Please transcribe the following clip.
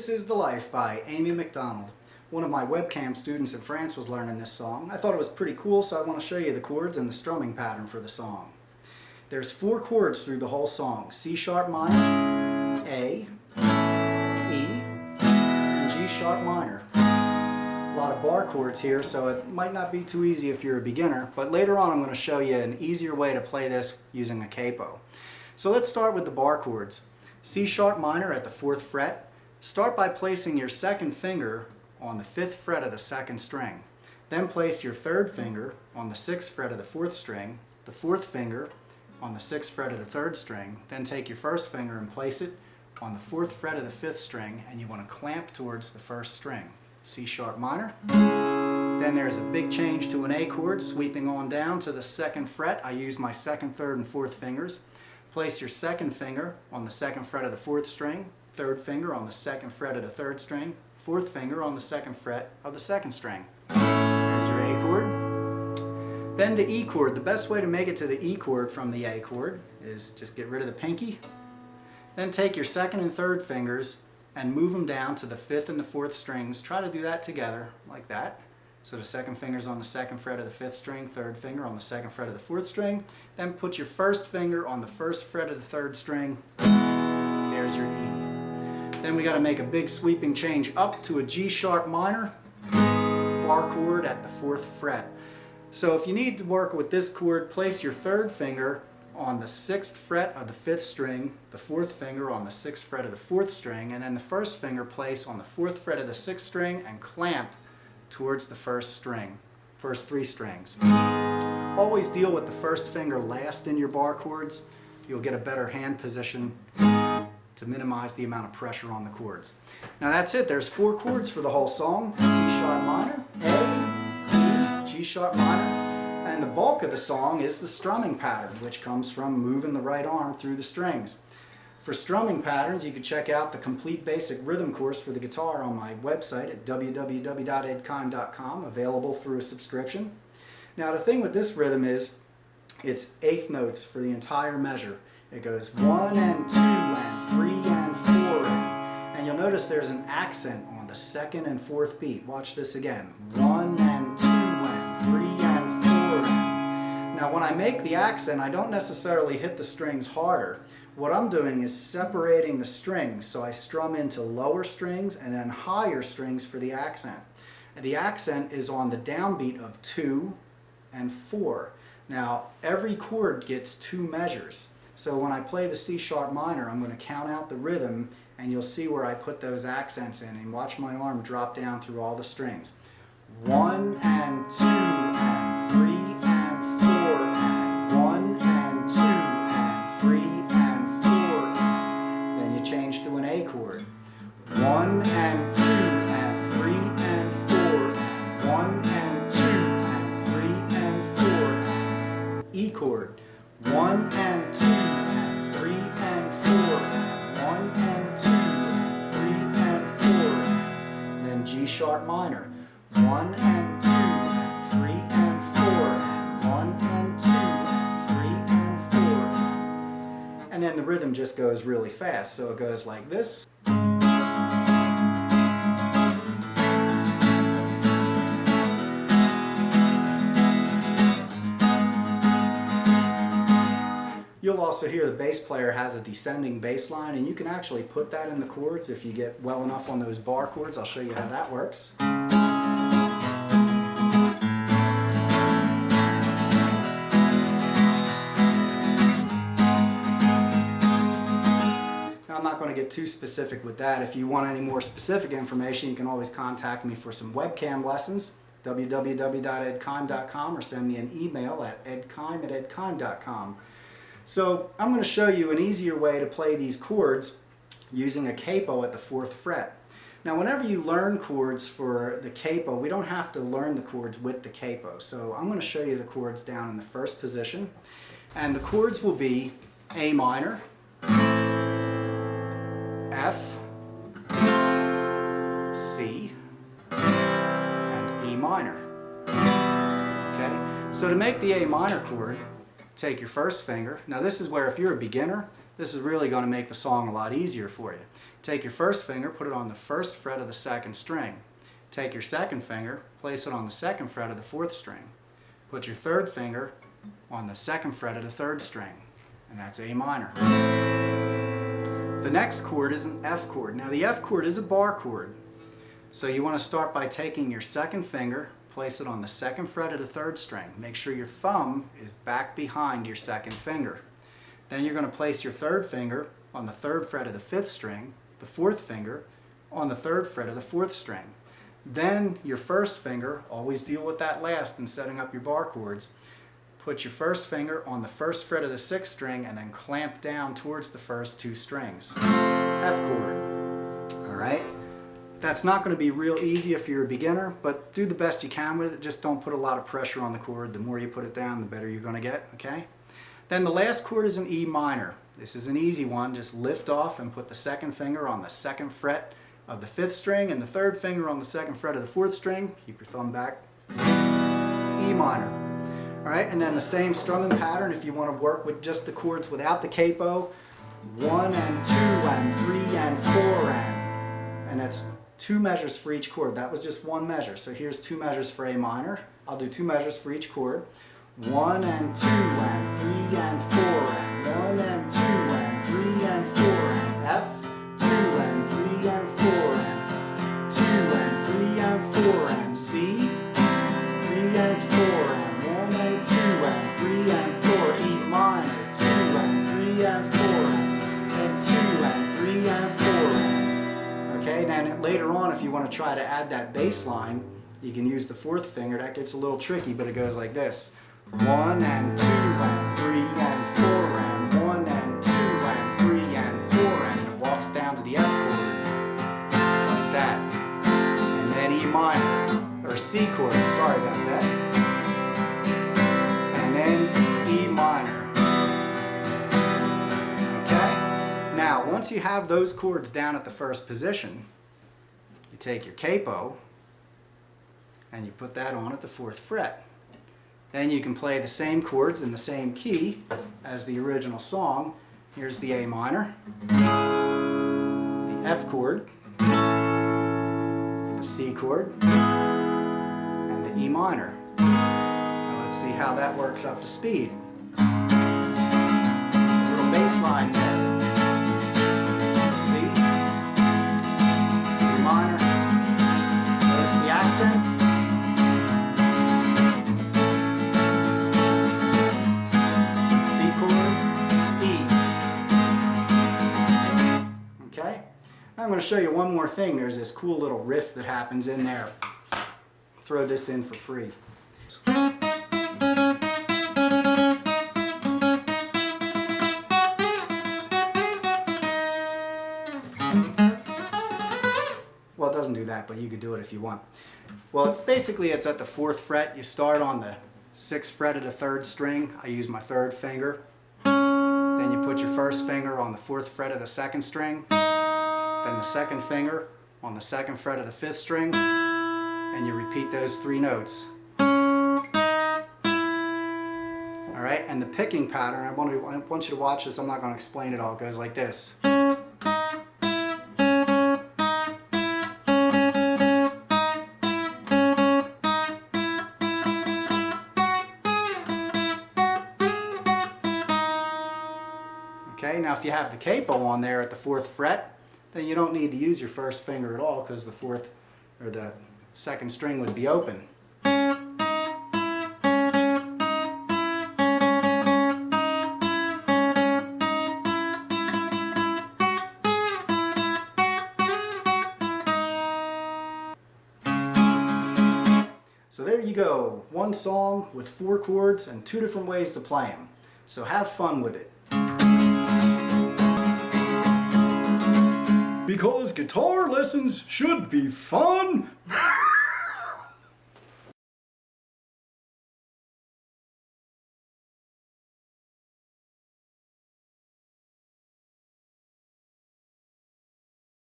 This Is the Life by Amy MacDonald. One of my webcam students in France was learning this song. I thought it was pretty cool, so I want to show you the chords and the strumming pattern for the song. There's 4 chords through the whole song: C sharp minor, A, E, and G sharp minor. A lot of bar chords here, so it might not be too easy if you're a beginner, but later on I'm going to show you an easier way to play this using a capo. So let's start with the bar chords. C sharp minor at the 4th fret. Start by placing your 2nd finger on the 5th fret of the 2nd string. Then place your 3rd finger on the 6th fret of the 4th string, the 4th finger on the 6th fret of the 3rd string. Then take your 1st finger and place it on the 4th fret of the 5th string, and you want to clamp towards the 1st string. C sharp minor. Then there's a big change to an A chord, sweeping on down to the 2nd fret. I use my 2nd, 3rd, and 4th fingers. Place your 2nd finger on the 2nd fret of the 4th string, 3rd finger on the 2nd fret of the 3rd string, 4th finger on the 2nd fret of the 2nd string. There's your A chord. Then the E chord. The best way to make it to the E chord from the A chord is just get rid of the pinky. Then take your 2nd and 3rd fingers and move them down to the 5th and the 4th strings. Try to do that together, like that. So the 2nd finger's on the 2nd fret of the 5th string, 3rd finger on the 2nd fret of the 4th string. Then put your 1st finger on the 1st fret of the 3rd string. There's your E. Then we got to make a big sweeping change up to a G sharp minor bar chord at the 4th fret. So if you need to work with this chord, place your 3rd finger on the 6th fret of the 5th string, the 4th finger on the 6th fret of the 4th string, and then the 1st finger place on the 4th fret of the 6th string and clamp towards the 1st string, first 3 strings. Always deal with the 1st finger last in your bar chords. You'll get a better hand position to minimize the amount of pressure on the chords. Now that's it. There's 4 chords for the whole song: C sharp minor, A, E, G sharp minor, and the bulk of the song is the strumming pattern, which comes from moving the right arm through the strings. For strumming patterns, you can check out the complete basic rhythm course for the guitar on my website at www.edkihm.com, available through a subscription. Now the thing with this rhythm is it's 1/8 notes for the entire measure. It goes 1 and 2 and 3 and 4 and you'll notice there's an accent on the 2nd and 4th beat. Watch this again. 1 and 2 and 3 and 4 and. Now when I make the accent, I don't necessarily hit the strings harder. What I'm doing is separating the strings, so I strum into lower strings and then higher strings for the accent. And the accent is on the downbeat of 2 and 4. Now every chord gets 2 measures. So when I play the C sharp minor, I'm going to count out the rhythm and you'll see where I put those accents in, and watch my arm drop down through all the strings. 1 and 2 and 3 and 4 and 1 and 2 and 3 and 4 and. Then you change to an A chord. 1 and 2 and 3 and 4 and 1 and 2 and 3 and 4 and. E chord. 1 and 2 and 3 and 4 and 1 and 2 and 3 and 4. Then G sharp minor. 1 and 2 and 3 and 4 and 1 and 2 and 3 and 4. And then the rhythm just goes really fast, so it goes like this. You'll also hear the bass player has a descending bass line, and you can actually put that in the chords if you get well enough on those bar chords. I'll show you how that works. Now I'm not going to get too specific with that. If you want any more specific information, you can always contact me for some webcam lessons, www.edkihm.com, or send me an email at edkihm@edkihm.com. So I'm going to show you an easier way to play these chords using a capo at the 4th fret. Now whenever you learn chords for the capo, we don't have to learn the chords with the capo. So I'm going to show you the chords down in the 1st position. And the chords will be A minor, F, C, and E minor. Okay? So to make the A minor chord, take your 1st finger. Now this is where if you're a beginner, This is really going to make the song a lot easier for you. Take your first finger, put it on the first fret of the second string. Take your second finger, place it on the second fret of the fourth string. Put your third finger on the second fret of the third string, and that's A minor. The next chord is an F chord. Now the F chord is a bar chord, so you want to start by taking your second finger, place it on the second fret of the third string. Make sure your thumb is back behind your second finger. Then you're going to place your third finger on the third fret of the fifth string, the fourth finger on the third fret of the fourth string. Then your first finger, always deal with that last in setting up your bar chords, put your first finger on the first fret of the sixth string and then clamp down towards the first two strings. F chord. Alright? That's not going to be real easy if you're a beginner, but do the best you can with it. Just don't put a lot of pressure on the chord. The more you put it down, the better you're going to get. Okay? Then the last chord is an E minor. This is an easy one. Just lift off and put the second finger on the second fret of the fifth string and the third finger on the second fret of the fourth string. Keep your thumb back. E minor. Alright, and then the same strumming pattern if you want to work with just the chords without the capo. 1 and 2 and 3 and 4 and that's 2 measures for each chord. That was just 1 measure. So here's 2 measures for A minor. I'll do 2 measures for each chord. 1 and 2 and 3 and 4 and 1 and 2 and 3 and 4 and F, 2 and 3 and 4 and 2 and 3 and 4 and C, 3 and 4 and 1 and 2 and 3 and 4, E minor, 2 and 3 and 4 and 2 and 3 and 4 and, okay, then later on if you want to try to add that bass line, you can use the fourth finger. That gets a little tricky, but it goes like this. 1 and 2 and 3 and 4 and 1 and 2 and 3 and 4 and it walks down to the F chord like that, and then E minor or C chord, sorry about that, and then E minor. Okay, now once you have those chords down at the first position, you take your capo and you put that on at the fourth fret. Then you can play the same chords in the same key as the original song. Here's the A minor, the F chord, the C chord, and the E minor. Now let's see how that works up to speed. A little bass line there. C, E minor, notice the accent. I'm going to show you one more thing. There's this cool little riff that happens in there. Throw this in for free. Well, it doesn't do that, but you could do it if you want. Well, it's at the fourth fret. You start on the sixth fret of the third string. I use my third finger. Then you put your first finger on the fourth fret of the second string. Then the second finger on the second fret of the fifth string, and you repeat those 3 notes. Alright, and the picking pattern, I want you to watch this, I'm not going to explain it all, it goes like this. Okay, now if you have the capo on there at the fourth fret, then you don't need to use your first finger at all because the fourth or the second string would be open. So there you go, one song with 4 chords and 2 different ways to play them. So have fun with it. Because guitar lessons should be fun.